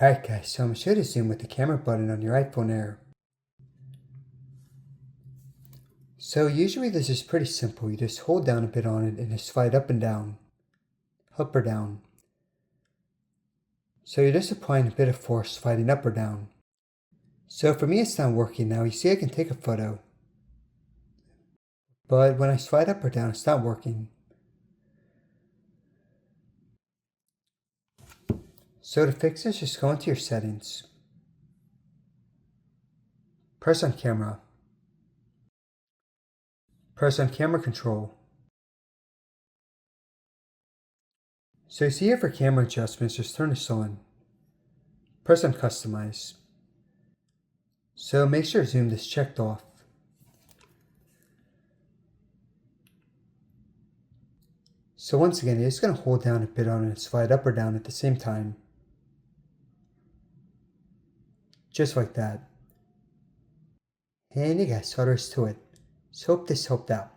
Alright guys, so I'm going to show you to zoom with the camera button on your iPhone Air. So usually this is pretty simple. You just hold down a bit on it and just slide up and down, up or down. So you're just applying a bit of force sliding up or down. So for me it's not working now. You see I can take a photo, but when I slide up or down it's not working. So to fix this, just go into your settings, press on camera control. So you see here for camera adjustments, just turn this on. Press on customize. So make sure zoom is checked off. So once again, you're just going to hold down a bit on it and slide up or down at the same time. Just like that. And you guys saw there is to it. So hope this helped out.